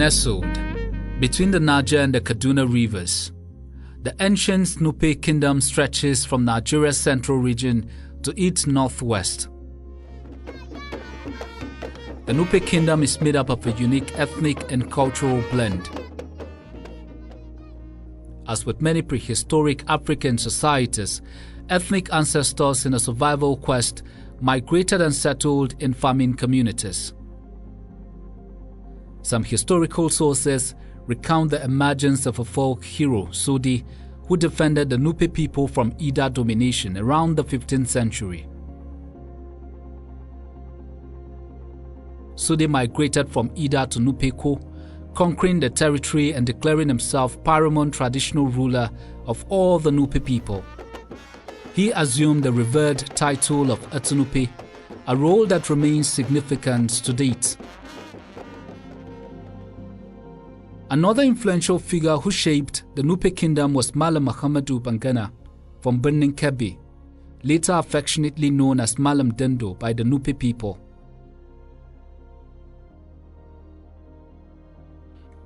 Nestled between the Niger and the Kaduna Rivers, the ancient Nupe Kingdom stretches from Nigeria's central region to its northwest. The Nupe Kingdom is made up of a unique ethnic and cultural blend. As with many prehistoric African societies, ethnic ancestors in a survival quest migrated and settled in farming communities. Some historical sources recount the emergence of a folk hero, Sudi, who defended the Nupe people from Ida domination around the 15th century. Sudi migrated from Ida to Nupeko, conquering the territory and declaring himself paramount traditional ruler of all the Nupe people. He assumed the revered title of Etunupe, a role that remains significant to date. Another influential figure who shaped the Nupe Kingdom was Malam Muhammadu Bangana from Birnin Kebbi, later affectionately known as Malam Dendo by the Nupe people.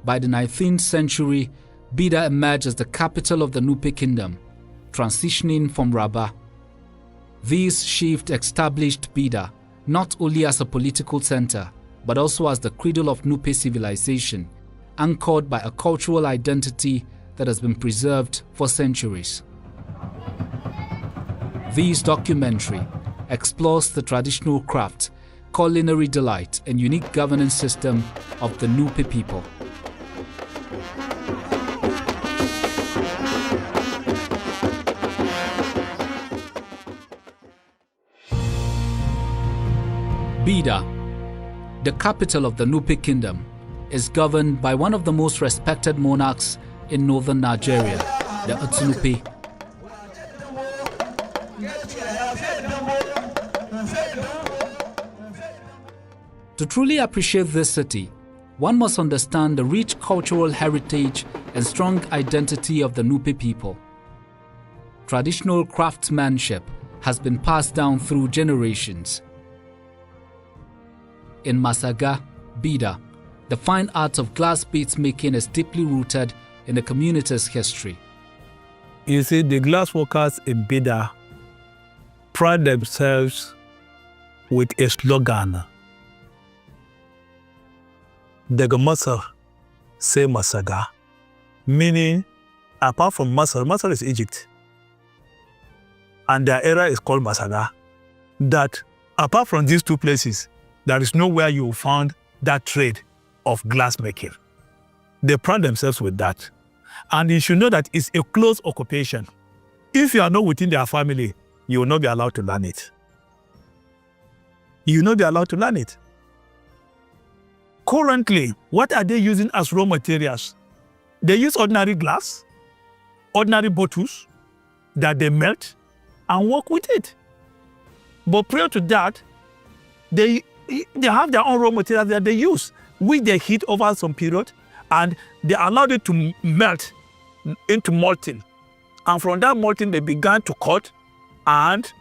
By the 19th century, Bida emerged as the capital of the Nupe Kingdom, transitioning from Rabat. This shift established Bida not only as a political center, but also as the cradle of Nupe civilization, anchored by a cultural identity that has been preserved for centuries. This documentary explores the traditional craft, culinary delight, and unique governance system of the Nupe people. Bida, the capital of the Nupe Kingdom, is governed by one of the most respected monarchs in northern Nigeria, the Etunupe. To truly appreciate this city, one must understand the rich cultural heritage and strong identity of the Nupe people. Traditional craftsmanship has been passed down through generations. In Masaga, Bida, the fine art of glass beads making is deeply rooted in the community's history. You see, the glass workers in Bida pride themselves with a slogan. Daga Masar, say Masaga. Meaning, apart from Masar is Egypt. And their era is called Masaga. That apart from these two places, there is nowhere you will find that trade of glass making. They pride themselves with that. And you should know that it's a close occupation. If you are not within their family, you will not be allowed to learn it. You will not be allowed to learn it. Currently, what are they using as raw materials? They use ordinary glass, ordinary bottles that they melt and work with it. But prior to that, they have their own raw materials that they use, which they heat over some period, and they allowed it to melt into molten. And from that molten, they began to cut and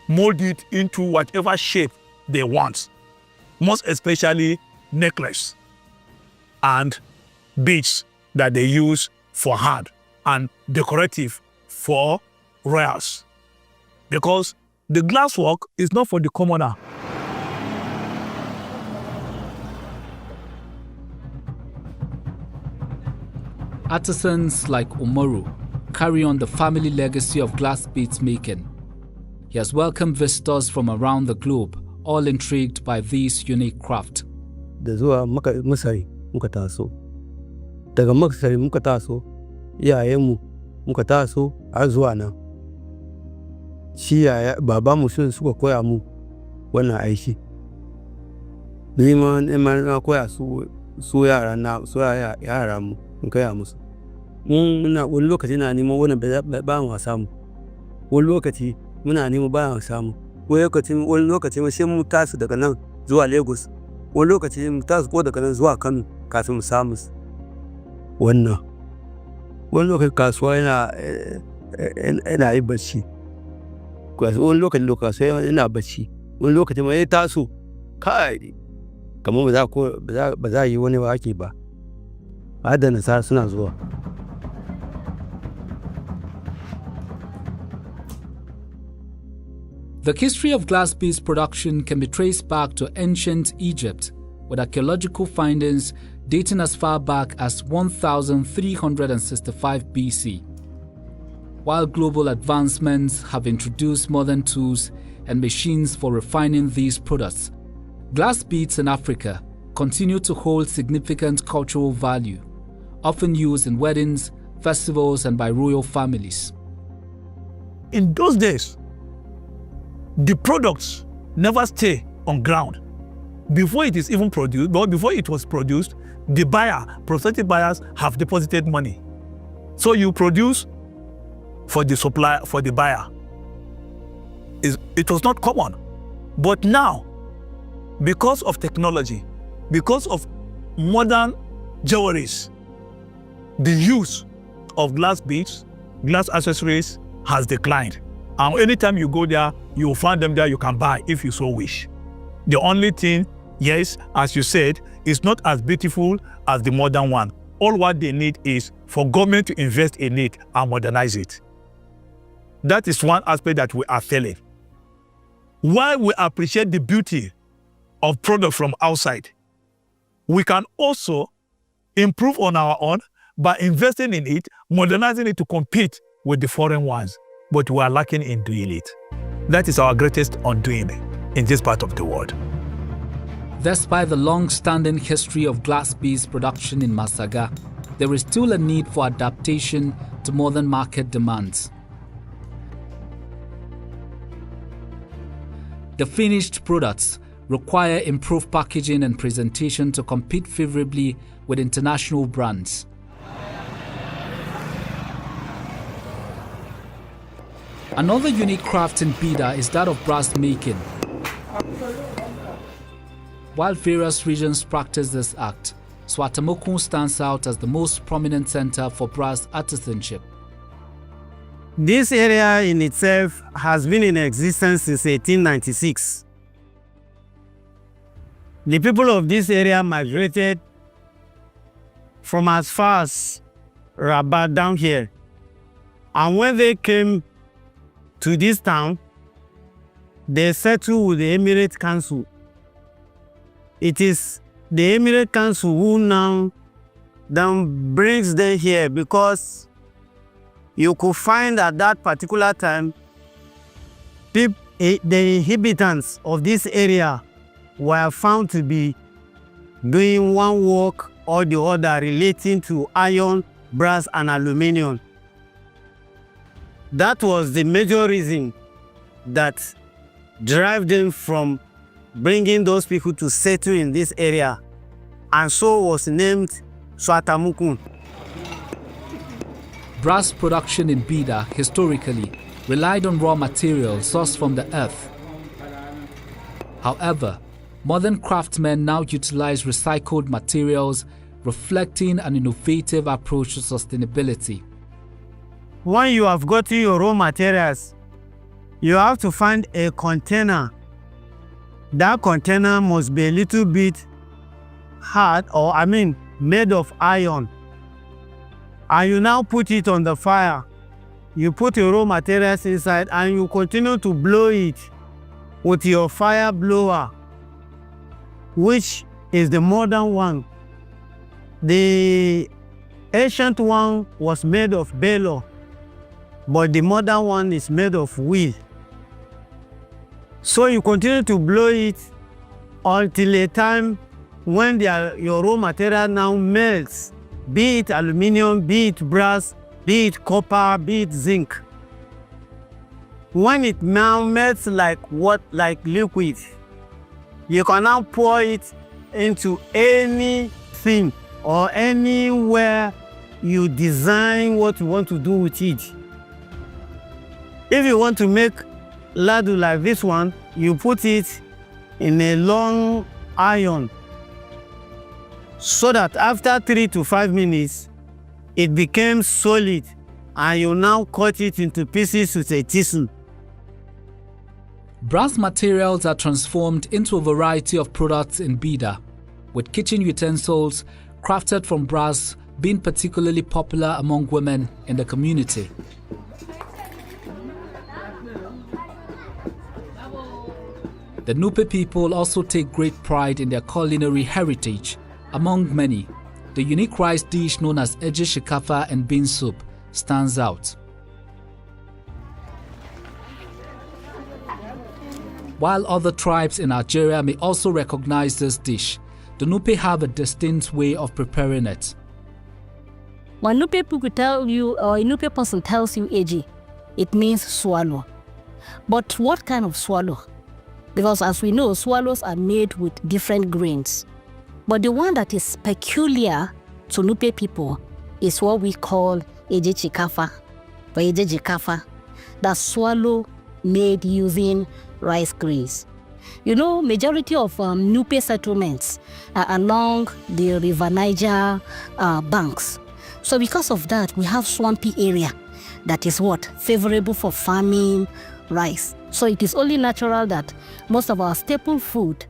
mold it into whatever shape they want, most especially necklace and beads that they use for hand and decorative for royals. Because the glass work is not for the commoner. Artisans like Umaru carry on the family legacy of glass beads making. He has welcomed visitors from around the globe, all intrigued by this unique craft. Da zuwa Masari muka taso. Daga Masari muka taso, iyayenmu muka taso har zuwa nan. Shi babanmu sun suka koya mu wannan aiki. Ni ma na koya su yara mu. In kaya musu. Wani lokaci na neman wani ba mu samu. Wani lokaci muna neman ba mu samu. Wani lokaci sai mu tasu daga nan zuwa Lagos. Wani lokaci mu tasu ko daga nan zuwa Kano kafin mu samu wannan. Wani lokaci kasuwa yana yi bacci. Wani lokaci kasuwa yana bacci. Wani lokaci ma ya taso kai kamar ba za yi wani ba ake ba. har da nasara suna zuwa. The history of glass beads production can be traced back to ancient Egypt, with archaeological findings dating as far back as 1365 BC. While global advancements have introduced modern tools and machines for refining these products, glass beads in Africa continue to hold significant cultural value, often used in weddings, festivals, and by royal families. In those days, the products never stay on ground. Before it is even produced, but before it was produced, the buyer, prospective buyers have deposited money. So you produce for the supplier, for the buyer. It was not common. But now, because of technology, because of modern jewelries, the use of glass beads, glass accessories has declined. And anytime you go there, you will find them there, you can buy if you so wish. The only thing, yes, as you said, is not as beautiful as the modern one. All what they need is for government to invest in it and modernize it. That is one aspect that we are failing. While we appreciate the beauty of products from outside, we can also improve on our own by investing in it, modernizing it to compete with the foreign ones. But we are lacking in doing it. That is our greatest undoing in this part of the world. Despite the long-standing history of glass beads production in Masaga, there is still a need for adaptation to modern market demands. The finished products require improved packaging and presentation to compete favorably with international brands. Another unique craft in Bida is that of brass making. While various regions practice this act, Swatamokun stands out as the most prominent center for brass artisanship. This area in itself has been in existence since 1896. The people of this area migrated from as far as Rabat down here. And when they came to this town, they settled with the Emirate Council. It is the Emirate Council who now brings them here, because you could find at that particular time, the inhabitants of this area were found to be doing one work or the other relating to iron, brass, and aluminum. That was the major reason that drove them from bringing those people to settle in this area, and so was named Swatamukun. Brass production in Bida historically relied on raw materials sourced from the earth. However, modern craftsmen now utilize recycled materials, reflecting an innovative approach to sustainability. When you have gotten your raw materials, you have to find a container. That container must be a little bit hard, made of iron. And you now put it on the fire. You put your raw materials inside and you continue to blow it with your fire blower, which is the modern one. The ancient one was made of bellow, but the modern one is made of wood. So you continue to blow it until a time when your raw material now melts, be it aluminum, be it brass, be it copper, be it zinc. When it now melts like liquid, you can now pour it into anything or anywhere you design what you want to do with it. If you want to make ladu like this one, you put it in a long iron, so that after 3 to 5 minutes, it becomes solid, and you now cut it into pieces with a chisel. Brass materials are transformed into a variety of products in Bida, with kitchen utensils crafted from brass being particularly popular among women in the community. The Nupe people also take great pride in their culinary heritage. Among many, the unique rice dish known as eje shikafa and bean soup stands out. While other tribes in Nigeria may also recognize this dish, the Nupe have a distinct way of preparing it. When Nupe people tell you, or a Nupe person tells you eje, it means swallow. But what kind of swallow? Because as we know, swallows are made with different grains. But the one that is peculiar to Nupe people is what we call eje chikafa, or eje jikafa, the swallow made using rice grains. You know, majority of Nupe settlements are along the River Niger banks. So because of that, we have swampy area that is what? Favorable for farming rice. So it is only natural that most of our staple food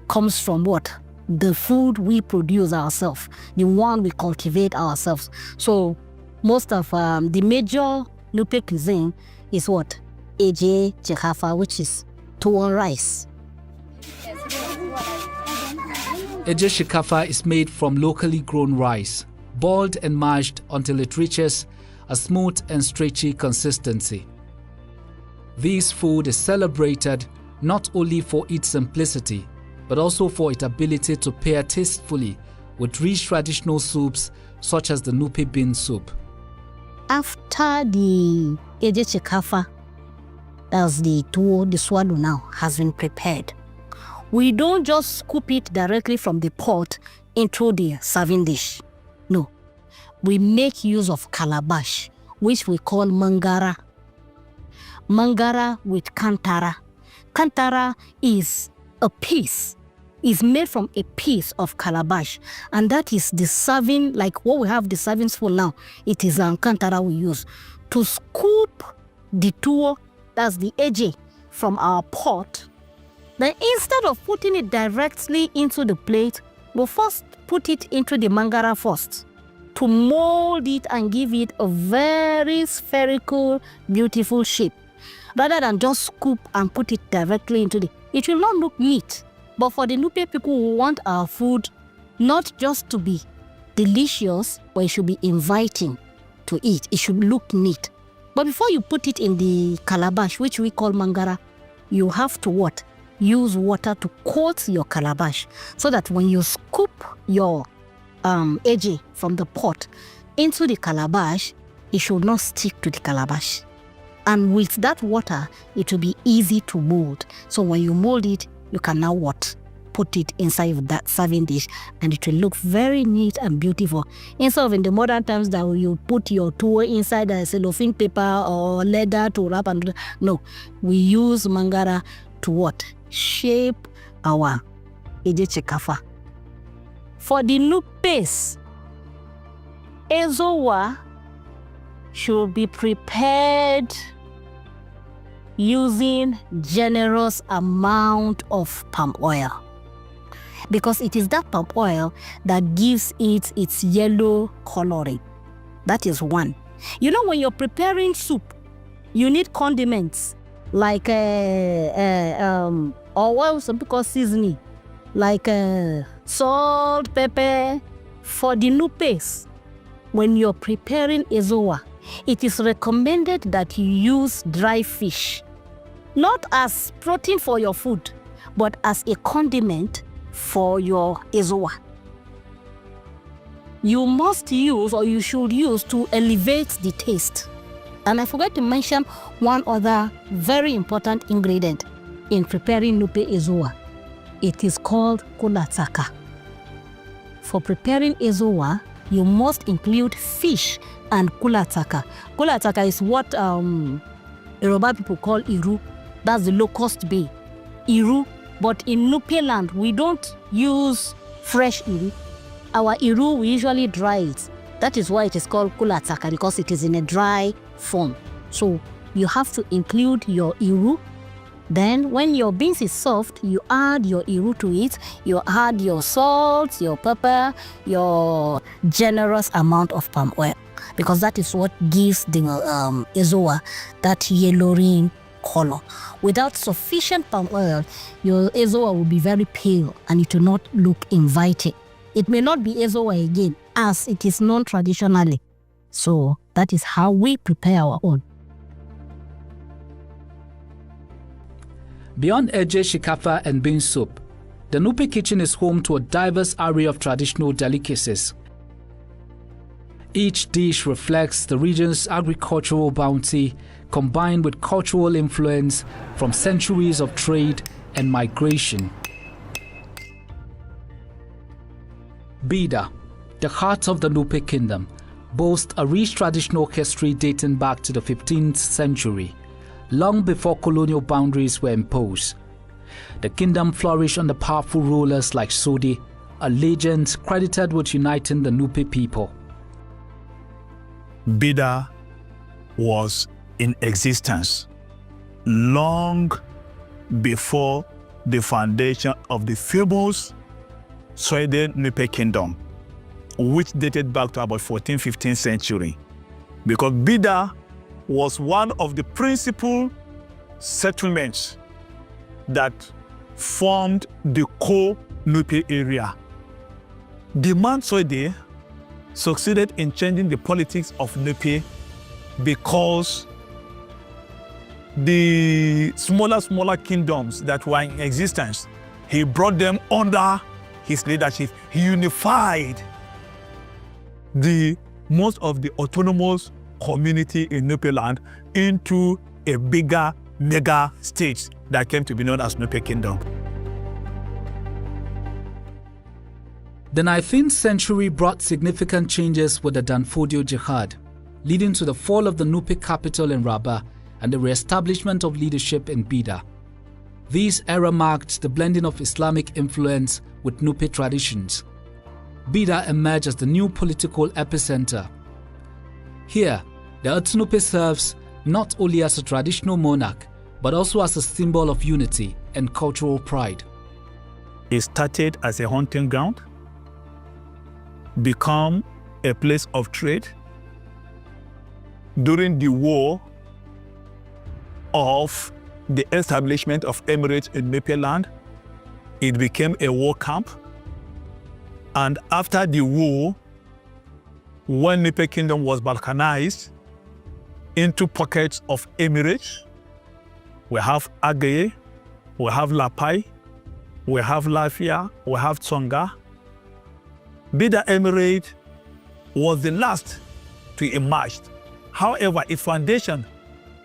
comes from what? The food we produce ourselves, the one we cultivate ourselves. So most of the major Nupe cuisine is what? Eje chikafa, which is tuwon rice. Eje shikafa is made from locally grown rice, boiled and mashed until it reaches a smooth and stretchy consistency. This food is celebrated not only for its simplicity, but also for its ability to pair tastefully with rich traditional soups such as the Nupe bean soup. After the eje chikafa, that's the tuwo, the swallow now, has been prepared, we don't just scoop it directly from the pot into the serving dish. No, we make use of calabash, which we call mangara. Mangara with kantara. Kantara is a piece, is made from a piece of calabash, and that is the serving, like what we have the serving spoon now. It is kantara we use to scoop the tuwo, that's the eje, from our pot. Then instead of putting it directly into the plate, we'll first put it into the mangara first to mold it and give it a very spherical, beautiful shape. Rather than just scoop and put it directly into it will not look neat. But for the Nupe people who want our food not just to be delicious, but it should be inviting to eat. It should look neat. But before you put it in the calabash, which we call mangara, you have to what? Use water to coat your calabash so that when you scoop your eje from the pot into the calabash, it should not stick to the calabash. And with that water, it will be easy to mold. So when you mold it, you can now what? Put it inside of that serving dish, and it will look very neat and beautiful. Instead of in the modern times that you put your tuwo inside a cellophane paper or leather to wrap and no, we use mangara to what? Shape our eje chikafa. For the Nupes, ezowa should be prepared using generous amount of palm oil, because it is that palm oil that gives it its yellow coloring. That is one. You know, when you're preparing soup, you need condiments like or what some people call seasoning, like salt, pepper. For the Nupes, when you're preparing ezowa, it is recommended that you use dry fish, not as protein for your food, but as a condiment for your ezowa. You must use, or you should use, to elevate the taste. And I forgot to mention one other very important ingredient in preparing Nupe ezowa. It is called kulataka. For preparing ezowa, you must include fish and kulataka. Kulataka is what Yoruba people call iru. That's the locust bay. Iru. But in Nupe land, we don't use fresh iru. Our iru, we usually dry it. That is why it is called kulataka, because it is in a dry form. So you have to include your iru Then when your beans is soft, you add your iru to it, you add your salt, your pepper, your generous amount of palm oil, because that is what gives the ezoa that yellowing color. Without sufficient palm oil, your ezoa will be very pale and it will not look inviting. It may not be ezoa again as it is known traditionally. So that is how we prepare our own. Beyond eje, shikafa and bean soup, the Nupe kitchen is home to a diverse array of traditional delicacies. Each dish reflects the region's agricultural bounty combined with cultural influence from centuries of trade and migration. Bida, the heart of the Nupe Kingdom, boasts a rich traditional history dating back to the 15th century, long before colonial boundaries were imposed. The kingdom flourished under powerful rulers like Sodi, a legend credited with uniting the Nupe people. Bida was in existence long before the foundation of the famous Sweden Nupe Kingdom, which dated back to about 14th, 15th century. Because Bida was one of the principal settlements that formed the core Nupe area. The man Swede succeeded in changing the politics of Nupe because the smaller kingdoms that were in existence, he brought them under his leadership. He unified the most of the autonomous community in Nupe land into a bigger mega state that came to be known as Nupe Kingdom. The 19th century brought significant changes with the Danfodio Jihad, leading to the fall of the Nupe capital in Rabat and the re-establishment of leadership in Bida. This era marked the blending of Islamic influence with Nupe traditions. Bida emerged as the new political epicenter. Here, the Nupe serves not only as a traditional monarch, but also as a symbol of unity and cultural pride. It started as a hunting ground, become a place of trade. During the war of the establishment of emirates in Nupe land, it became a war camp. And after the war, when Nupe Kingdom was balkanized into pockets of emirates, we have Ageye, we have Lapai, we have Lafia, we have Tsonga. Bida Emirate was the last to emerge. However, its foundation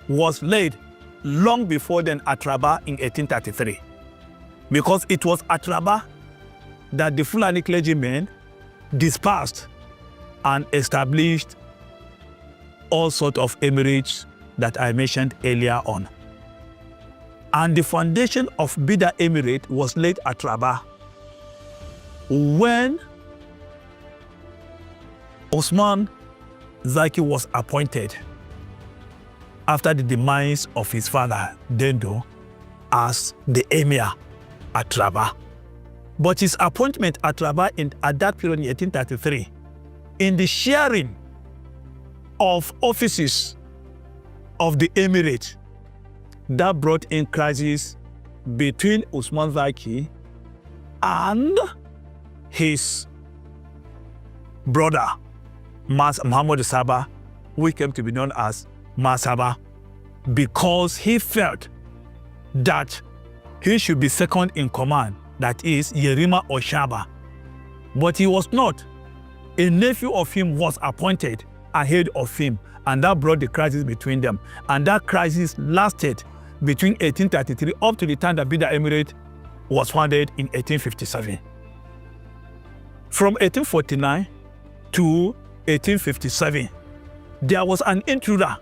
was laid long before then at Rabat in 1833. Because it was at Rabat that the Fulani clergymen dispersed and established all sorts of emirates that I mentioned earlier on. And the foundation of Bida Emirate was laid at Rabat when Osman Zaki was appointed after the demise of his father, Dendo, as the emir at Rabat. But his appointment at Rabat at that period in 1833, in the sharing of offices of the emirate, that brought in crisis between Osman Zaki and his brother, Muhammad Saba, who came to be known as Masaba, because he felt that he should be second in command, that is Yerima Oshaba. But he was not. A nephew of him was appointed ahead of him, and that brought the crisis between them. And that crisis lasted between 1833 up to the time that Bida Emirate was founded in 1857. From 1849 to 1857, there was an intruder.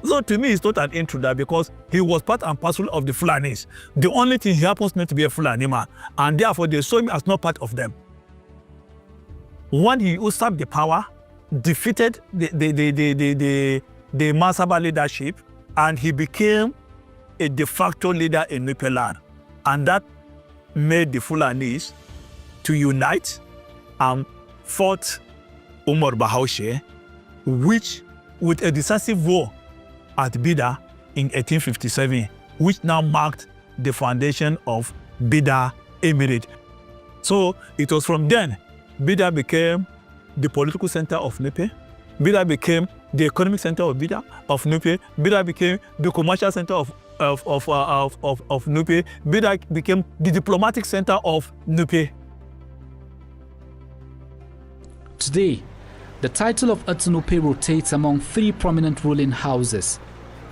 So to me, it's not an intruder because he was part and parcel of the Fulanis. The only thing he happens not to be a Fulani man, and therefore they saw him as not part of them. When he usurped the power, defeated the Masaba leadership, and he became a de facto leader in Nupe land. And that made the Fulanis to unite and fought Umar Bahaushe, which with a decisive war at Bida in 1857, which now marked the foundation of Bida Emirate. So it was from then Bida became the political center of Nupe. Bida became the economic center of Nupe. Bida became the commercial center of Nupe. Bida became the diplomatic center of Nupe. Today, the title of Nupe rotates among three prominent ruling houses: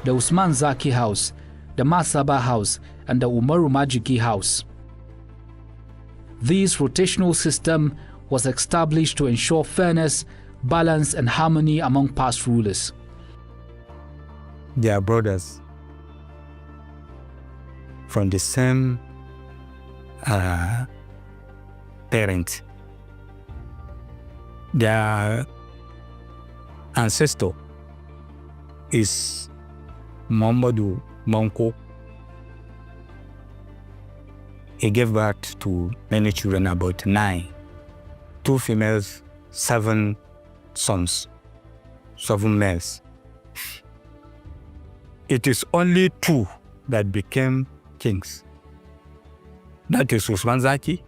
the Usman Zaki House, the Masaba House, and the Umaru Majigi House. This rotational system was established to ensure fairness, balance, and harmony among past rulers. They are brothers from the same parent. Their ancestor is Muhammadu Monko. He gave birth to many children, about 9. 2 females, 7 sons, 7 males. It is only 2 that became kings. That is Usman Zaki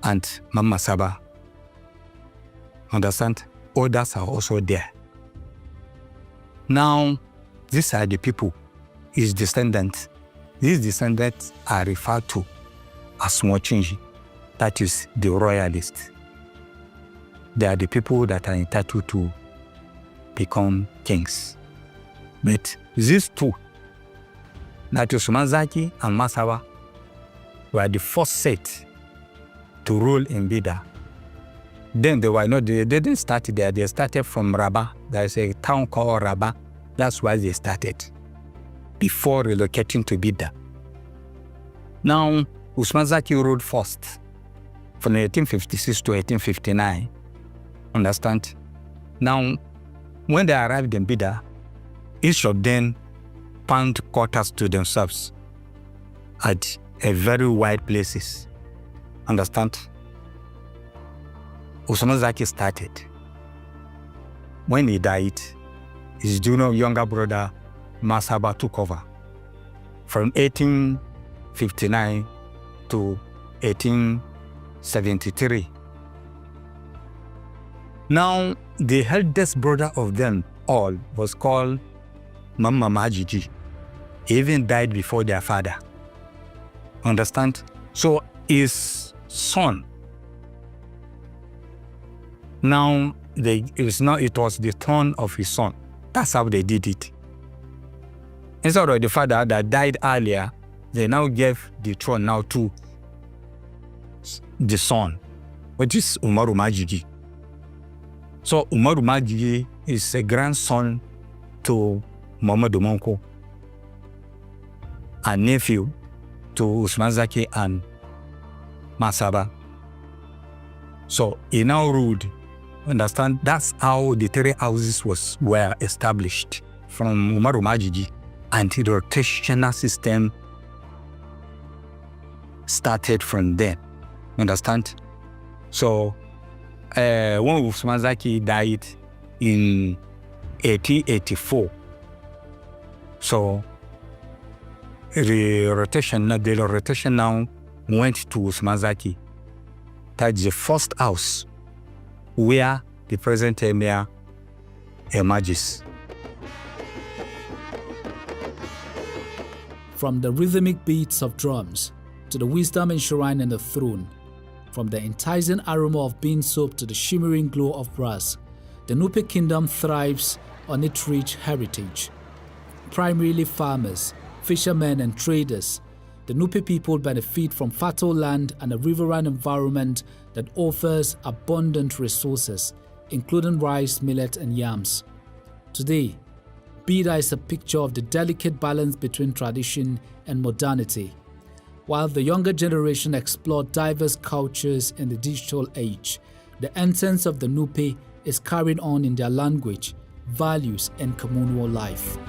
and Mama Saba. Understand? Others are also there. Now, these are the people, his descendants. These descendants are referred to as Mwachinji, that is the royalists. They are the people that are entitled to become kings. But these 2, that is Usman Zaki and Masaba, were the first set to rule in Bida. Then they didn't start there. They started from Rabah. There is a town called Rabah. That's why they started, before relocating to Bida. Now, Usman Zaki ruled first from 1856 to 1859. Understand? Now, when they arrived in Bida, each of them found quarters to themselves at a very wide places. Understand? Usman Zaki started. When he died, his younger brother Masaba took over from 1859 to 1873. Now, the eldest brother of them all was called Mama Majiji. He even died before their father. Understand? So his son, now it was the turn of his son. That's how they did it. Instead of the father that died earlier, they now gave the throne now to the son, which is Umaru Majigi. So Umaru Majigi is a grandson to Muhammadu Monko, a nephew to Usman Zaki and Masaba. So he now ruled. Understand? That's how the 3 houses were established from Umaru Majigi, and the rotational system started from there. Understand? So when Usman Zaki died in 1884, so the rotation now went to Usman Zaki. That's the first house where the present emir emerges. From the rhythmic beats of drums to the wisdom enshrined in the throne, from the enticing aroma of bean soup to the shimmering glow of brass, the Nupe Kingdom thrives on its rich heritage. Primarily farmers, fishermen, and traders, the Nupe people benefit from fertile land and a riverine environment that offers abundant resources, including rice, millet, and yams. Today, Bida is a picture of the delicate balance between tradition and modernity. While the younger generation explore diverse cultures in the digital age, the essence of the Nupe is carried on in their language, values, and communal life.